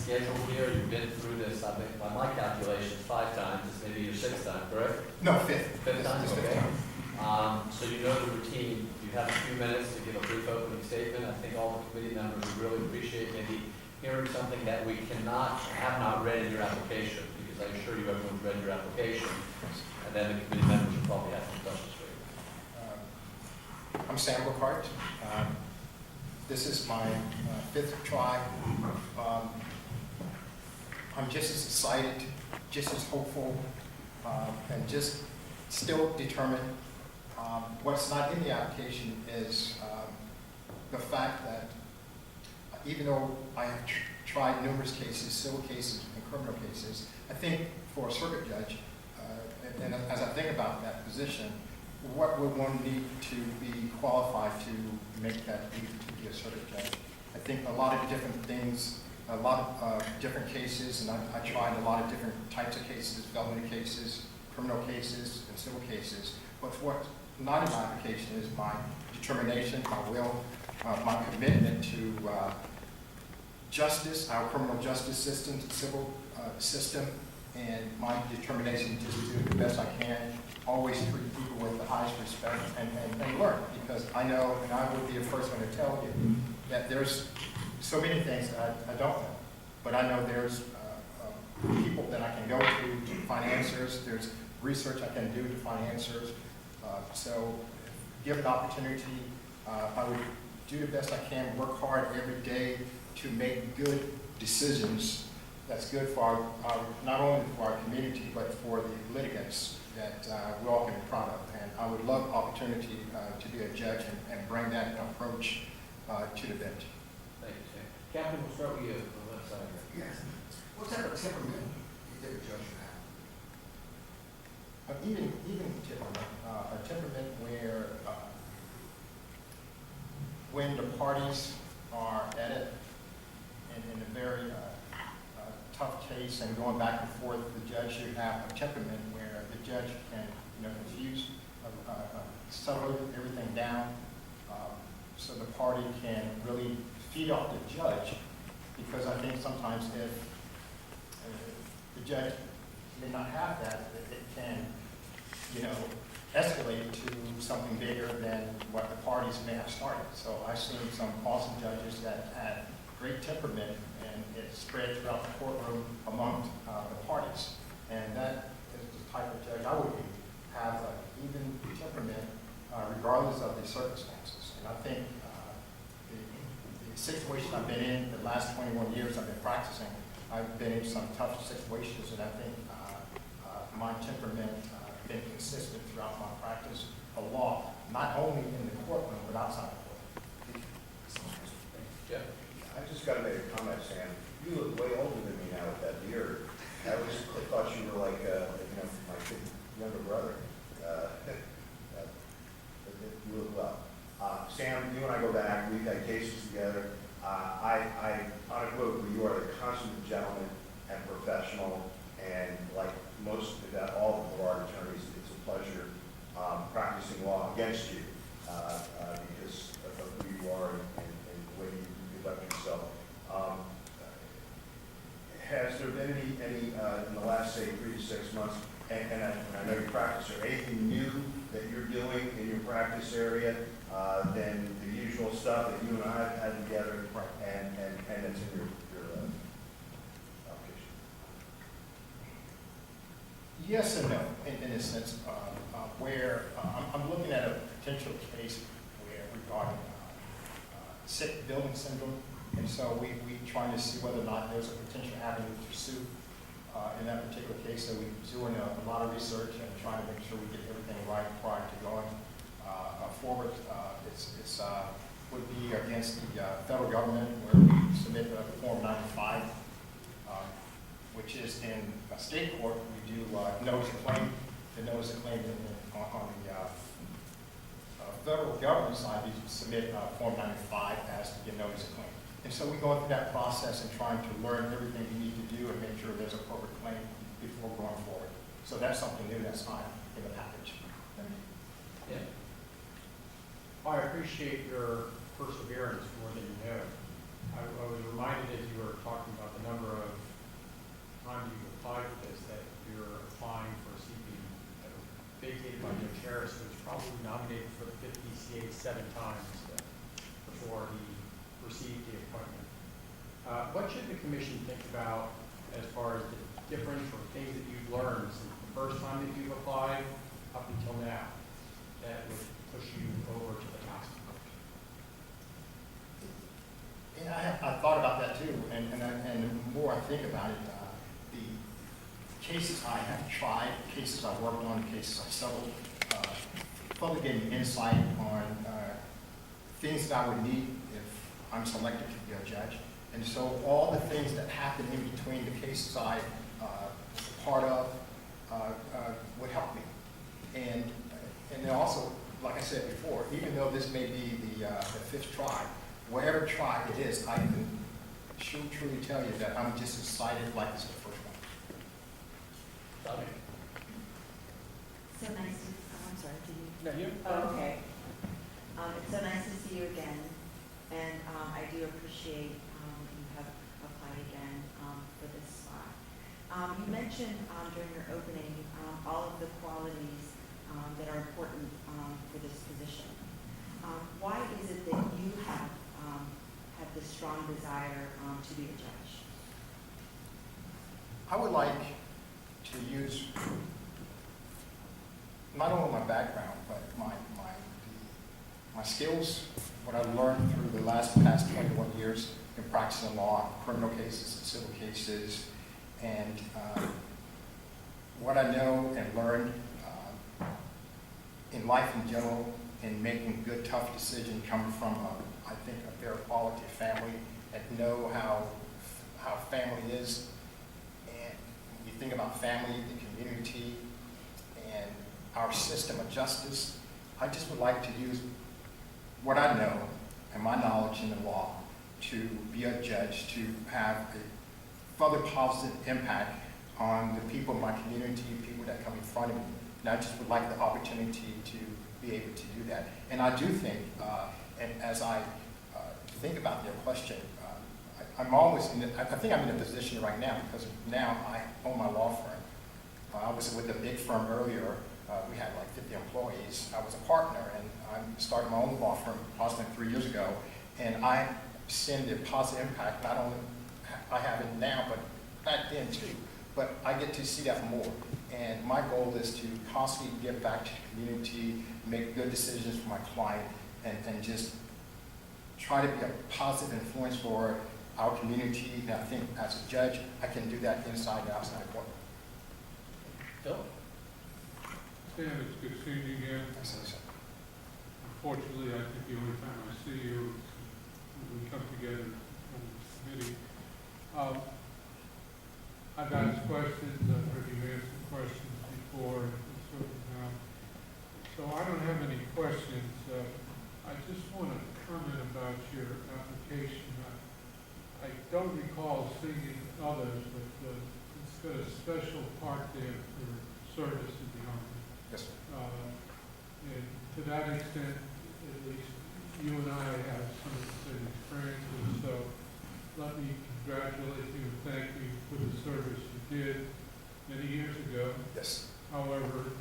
schedule here. You've been through this, I think, by my calculations, 5 times. This may be your 6th time, correct? No, fifth. Fifth time, This is okay. fifth time. So you know the routine. You have a few minutes to give a brief opening statement. I think all the committee members would really appreciate maybe hearing something that we have not read in your application, because I assure you everyone's read your application, and then the committee members will probably have some questions for you. I'm Sam Bookhardt. This is my 5th try. I'm just as excited, just as hopeful, and just still determined. What's not in the application is the fact that even though I have tried numerous cases, civil cases and criminal cases, I think for a circuit judge, and as I think about that position, what would one need to be qualified to make that leap to be a circuit judge? I think a lot of different things, a lot of different cases, and I tried a lot of different types of cases, felony cases, criminal cases, and civil cases. But what's not in my application is my determination, my will, my commitment to justice, our criminal justice system, civil system, and my determination to do the best I can, always treat people with the highest respect and learn, because I know, and I will be the first one to tell you, that there's so many things that I don't know, but I know there's people that I can go to find answers, there's research I can do to find answers, so given the opportunity, I would do the best I can, work hard every day to make good decisions that's good for our, not only for our community, but for the litigants that we all can be proud of. And I would love opportunity to be a judge and bring that approach to the bench. Thank you, Sam. Captain, we'll start with you on the left side here. Yes. What type of temperament do you think a judge should have? Even temperament, a temperament where when the parties are at it in a very tough case and going back and forth, the judge should have a temperament where the judge can, confuse, settle everything down, so the party can really feed off the judge. Because I think sometimes if the judge may not have that, it can, escalate to something bigger than what the parties may have started. So I've seen some awesome judges that had great temperament, and it spread throughout the courtroom among the parties. And that is the type of judge I would be, have an even temperament regardless of the circumstances. And I think the situation I've been in the last 21 years I've been practicing, I've been in some tough situations, and I think my temperament been consistent throughout my practice of law, not only in the courtroom, but outside the courtroom. Jeff? I just got to make a comment, Sam. You look way older than me now with that beard. I always thought you were like, my younger brother. You look well. Sam, you and I go back. We've had cases together. I unequivocally, you are the consummate gentleman and professional, and like most, if not all of the bar attorneys, it's a pleasure practicing law against you because of who you are and the way you conduct yourself. Has there been any in the last, say, 3 to 6 months, and I know you practice, or anything new that you're doing in your practice area than the usual stuff that you and I have had together, and it's in your application? Yes and no, in a sense, where I'm looking at a potential case where regarding sick building syndrome, and so we trying to see whether or not there's a potential avenue to sue in that particular case. So we're doing a lot of research and trying to make sure we get everything right prior to going forward. It's would be against the federal government, where we submit Form 95, which is in a state court. We do notice of claim. The notice of claim on the federal government side, we submit Form 95 as to get notice of claim. And so we're going through that process and trying to learn everything we need to do and make sure there's a appropriate claim before going forward. So that's something new that's not in the package. Yeah. I appreciate your perseverance more than you know. I was reminded as you were talking about the number of ACA 7 times before he received the appointment. What should the commission think about as far as the difference or things that you've learned since the first time that you've applied up until now that would push you over to the council? Yeah, I thought about that too, and the more I think about it, the cases I have tried, cases I worked on, cases I settled, probably gave me insight on things that I would need if I'm selected to be a judge. And so all the things that happen in between the cases I was a part of would help me. And then also, like I said before, even though this may be the fifth try, whatever try it is, I can truly tell you that I'm just excited like it's the first one. Tommy? So nice to, I'm sorry, did you? No, you. Oh, okay. It's so nice to see you again, and I do appreciate you have applied again for this spot. You mentioned during your opening all of the qualities that are important for this position. Why is it that you have this strong desire to be a judge? I would like to use not only my background, but my skills, what I've learned through the past 21 years in practicing law, criminal cases and civil cases, and what I know and learned in life in general, in making good, tough decisions, coming from, I think, a very quality family, and know how family is. And when you think about family, the community, and our system of justice, I just would like to use what I know and my knowledge in the law to be a judge, to have a further positive impact on the people in my community, people that come in front of me. And I just would like the opportunity to be able to do that. And I do think, and as I think about their question, I'm always in I think I'm in a position right now because now I own my law firm. I was with a big firm earlier. We had like 50 employees. I was a partner, and I started my own law firm approximately 3 years ago. And I seen the positive impact, not only I have it now, but back then too. But I get to see that more. And my goal is to constantly give back to the community, make good decisions for my client, and just try to be a positive influence for our community. And I think as a judge, I can do that inside and outside the court. Phil? Sam, it's good seeing you again. Unfortunately, I think the only time I see you is when we come together on the committee. I've asked questions, I've heard you answer questions before, so I don't have any questions. I just want to comment about your application. I don't recall seeing others, but it's got a special part there for service in the Army. Yes, sir. And to that extent, at least you and I have some of the same experiences, so let me congratulate you and thank you for the service you did many years ago. Yes. However,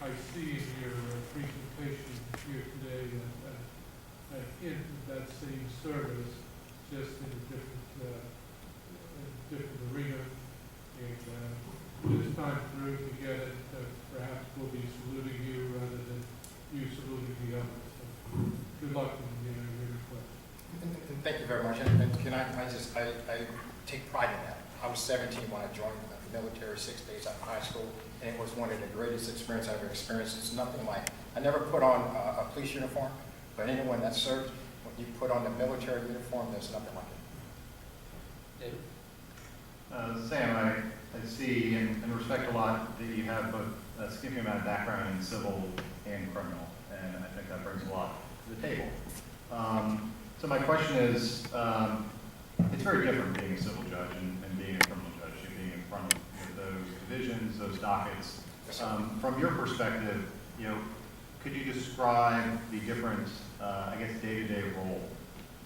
I see in your presentation here today a hint of that same service, just in a different arena. And this time through, to get it, perhaps we'll be saluting you rather than you saluting the others. So good luck in your request. And thank you very much. And can I take pride in that. I was 17 when I joined the military, 6 days out of high school, and it was one of the greatest experiences I've ever experienced. It's nothing like, I never put on a police uniform, but anyone that served, when you put on the military uniform, there's nothing like it. David? Sam, I see and respect a lot that you have both a significant amount of background in civil and criminal, and I think that brings a lot to the table. So my question is, it's very different being a civil judge and being a criminal judge, being in front of those divisions, those dockets. From your perspective, could you describe the different, day-to-day role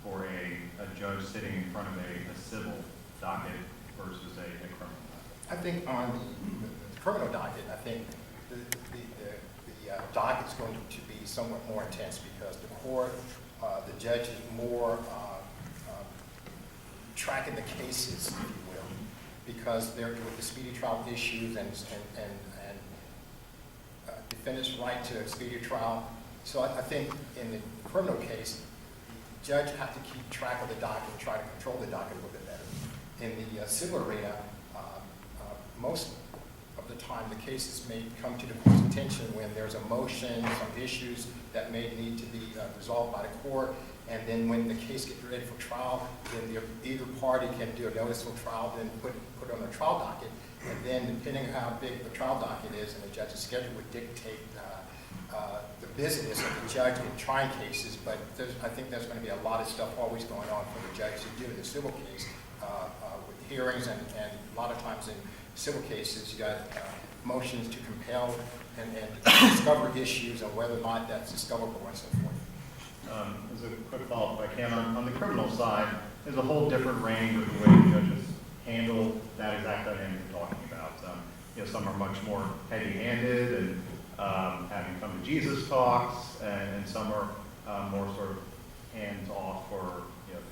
for a judge sitting in front of a civil docket versus a criminal docket? I think on the criminal docket, I think the docket is going to be be somewhat more intense because the court, the judge is more tracking the cases, if you will, because they're with the speedy trial issues and defendant's right to a speedy trial. So I think in the criminal case, the judge has to keep track of the docket and try to control the docket a little bit better. In the civil arena, most of the time the cases may come to the court's attention when there's a motion, some issues that may need to be resolved by the court, and then when the case gets ready for trial, then either party can do a notice for trial, then put it on the trial docket, and then depending on how big the trial docket is and the judge's schedule would dictate the business of the judge in trying cases, but I think there's going to be a lot of stuff always going on for the judge to do in the civil case with hearings, and a lot of times in civil cases, you got motions to compel and discover issues and whether or not that's discoverable and so forth. As a quick follow-up, if I can, on the criminal side, there's a whole different range of the way judges handle that exact dynamic you're talking about. Some are much more heavy-handed and having come to Jesus talks, and some are more sort of hands-off or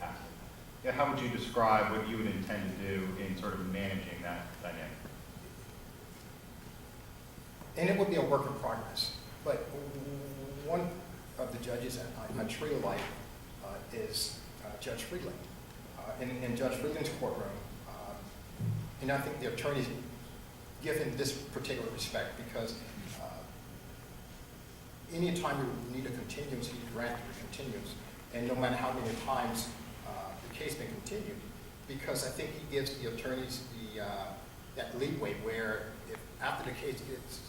passive. How would you describe what you would intend to do in sort of managing that dynamic? And it would be a work in progress. But one of the judges I truly like is Judge Friedland. In Judge Friedland's courtroom, and I think the attorneys give him this particular respect because anytime you need a continuance, he grants a continuance, and no matter how many times the case may continue, because I think he gives the attorneys that leeway where if after the case gets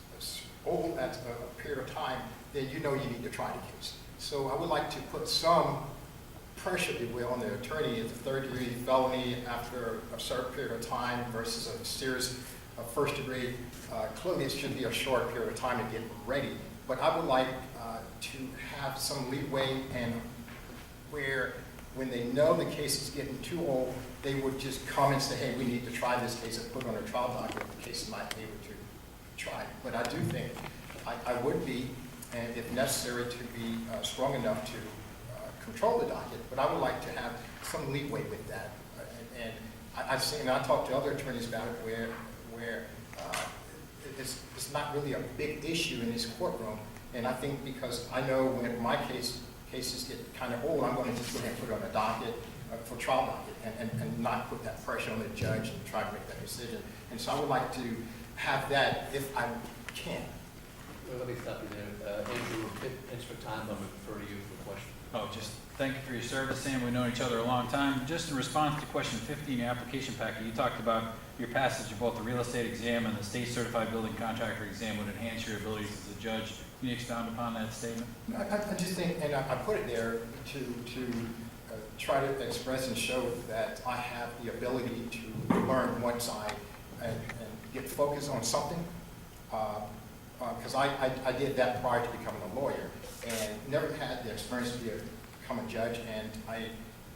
old at a period of time, then you know you need to try the case. So I would like to put some pressure, if you will, on the attorney. It's a third-degree felony after a certain period of time versus a serious first-degree. Clearly, it should be a short period of time to get ready. But I would like to have some leeway, and where when they know the case is getting too old, they would just come and say, hey, we need to try this case and put it on a trial docket if the case is not able to try. But I do think I would be, and if necessary, to be strong enough to control the docket, but I would like to have some leeway with that. And I've seen, and I talked to other attorneys about it, where it's not really a big issue in this courtroom. And I think because I know when my cases get kind of old, I'm going to just go ahead and put it on a docket for trial docket and not put that pressure on the judge and try to make that decision. And so I would like to have that if I can. Well, let me stop you there. Andrew, inch for time, I'm going to refer to you for the question. Oh, just thank you for your service, Sam. We've known each other a long time. Just in response to question 50 in your application packet, you talked about your passage of both the real estate exam and the state certified building contractor exam would enhance your abilities as a judge. Can you expound upon that statement? I just think, and I put it there to try to express and show that I have the ability to learn one side and get focused on something. Because I did that prior to becoming a lawyer and never had the experience to become a judge, and I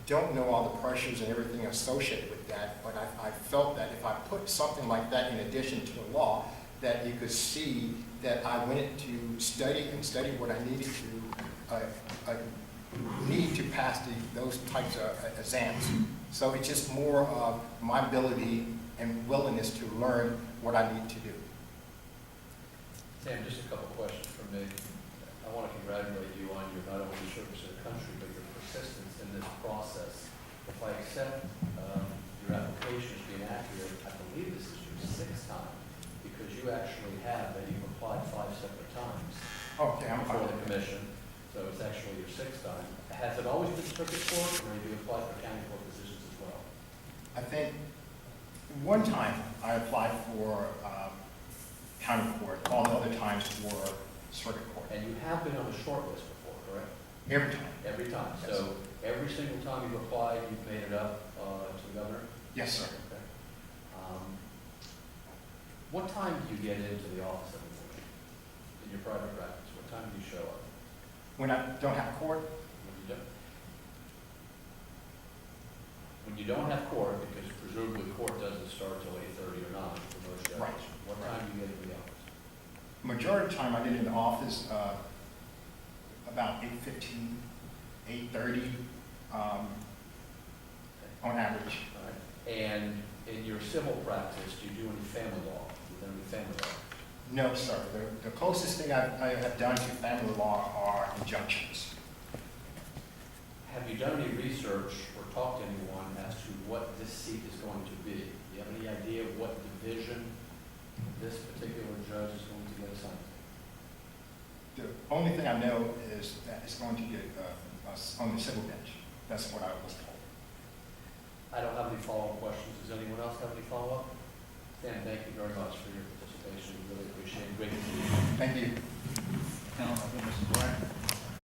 don't know all the pressures and everything associated with that, but I felt that if I put something like that in addition to the law, that you could see that I went to study what I needed to need to pass those types of exams. So it's just more of my ability and willingness to learn what I need to do. Sam, just a couple of questions from me. I want to congratulate you on your not only service to the country, but your persistence in this process. If I accept your application as being accurate, I believe this is your 6th time, because you actually have that you've applied 5 separate times Okay, I'm before fine. the commission. So it's actually your 6th time. Has it always been circuit court, or have you applied for county court positions as well? I think one time I applied for county court, all the other times for circuit court. And you have been on the short list before, correct? Every time. Every time. Yes. So every single time you've applied, you've made it up to the governor? Yes, sir. Okay. What time do you get into the office every morning in your private practice? What time do you show up? When I don't have court, When you don't have court, because presumably court doesn't start till 8:30 or 9 for most judges. Right. What time do you get into the office? majority of the time I get in the office about 8:15, 8:30, on average. All right. And in your civil practice, do you do any family law? Do you do any family law? No, sir. The closest thing I have done to family law are injunctions. Have you done any research or talked to anyone as to what this seat is going to be? Do you have any idea of what division this particular judge is going to get assigned to? The only thing I know is that it's going to get on the civil bench. That's what I was told. I don't have any follow-up questions. Does anyone else have any follow-up? Sam, thank you very much for your participation. We really appreciate it. Great to see you. Thank you. Mrs. Blair?